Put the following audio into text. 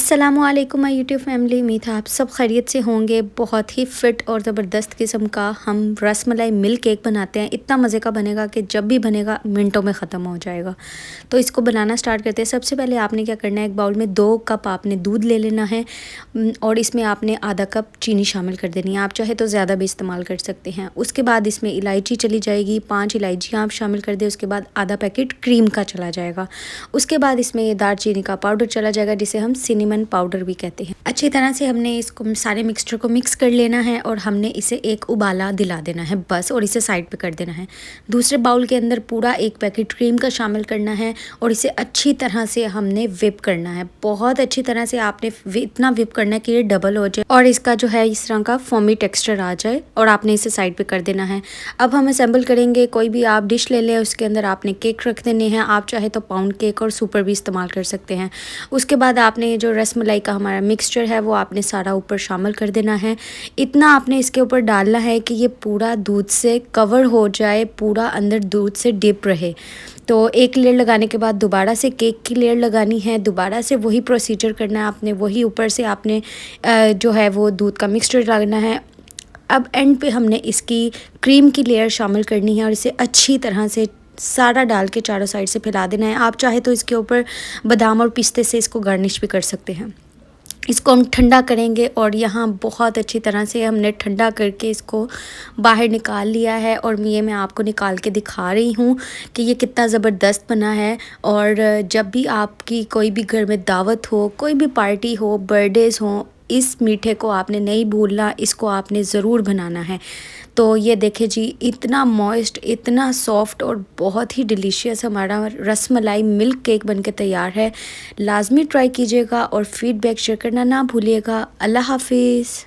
अस्सलामुअलैकुम my YouTube family. उम्मीद है आप सब खैरियत से होंगे। बहुत ही फ़िट और ज़बरदस्त किस्म का हम रसमलाई मिल्क केक बनाते हैं। इतना मज़े का बनेगा कि जब भी बनेगा मिनटों में ख़त्म हो जाएगा। तो इसको बनाना स्टार्ट करते हैं। सबसे पहले आपने क्या करना है, एक बाउल में 2 कप आपने दूध ले लेना है और इसमें आपने आधा कप चीनी शामिल कर देनी है। आप चाहे तो ज़्यादा भी इस्तेमाल कर सकते हैं। उसके बाद इसमें इलायची चली जाएगी, 5 इलायचियाँ आप शामिल कर दें। उसके बाद आधा पैकेट क्रीम का चला जाएगा। उसके बाद इसमें दालचीनी का पाउडर चला जाएगा, जिसे हम सिनेमन पाउडर भी कहते हैं। अच्छी तरह से हमने इसको सारे मिक्सचर को मिक्स कर लेना है और हमने इसे एक उबाला दिला देना है बस, और इसे साइड पे कर देना है। दूसरे बाउल के अंदर पूरा 1 पैकेट क्रीम का शामिल करना है और इसे अच्छी तरह से हमने विप करना है। बहुत अच्छी तरह से आपने इतना विप करना है कि ये डबल हो जाए और इसका जो है इस तरह का फोमी टेक्सचर आ जाए, और आपने इसे साइड पे कर देना है। अब हम असेंबल करेंगे। कोई भी आप डिश ले लें, उसके अंदर आपने केक रख देने हैं। आप चाहे तो पाउंड केक और सुपर भी इस्तेमाल कर सकते हैं। उसके बाद आपने जो रसमलाई का हमारा मिक्सचर है वो आपने सारा ऊपर शामिल कर देना है। इतना आपने इसके ऊपर डालना है कि ये पूरा दूध से कवर हो जाए, पूरा अंदर दूध से डिप रहे। तो एक लेयर लगाने के बाद दोबारा से केक की लेयर लगानी है, दोबारा से वही प्रोसीजर करना है आपने। वही ऊपर से आपने जो है वो दूध का मिक्सचर डालना है। अब एंड पे हमने इसकी क्रीम की लेयर शामिल करनी है और इसे अच्छी तरह से सारा डाल के चारों साइड से फैला देना है। आप चाहे तो इसके ऊपर बादाम और पिस्ते से इसको गार्निश भी कर सकते हैं। इसको हम ठंडा करेंगे और यहाँ बहुत अच्छी तरह से हमने ठंडा करके इसको बाहर निकाल लिया है, और ये मैं आपको निकाल के दिखा रही हूँ कि ये कितना ज़बरदस्त बना है। और जब भी आपकी कोई भी घर में दावत हो, कोई भी पार्टी हो, बर्थडेज़ हो, इस मीठे को आपने नहीं भूलना, इसको आपने ज़रूर बनाना है। तो ये देखिए जी, इतना मॉइस्ट, इतना सॉफ्ट और बहुत ही डिलीशियस हमारा रसमलाई मिल्क केक बनके तैयार है। लाजमी ट्राई कीजिएगा और फीडबैक शेयर करना ना भूलिएगा। अल्लाह हाफिज़।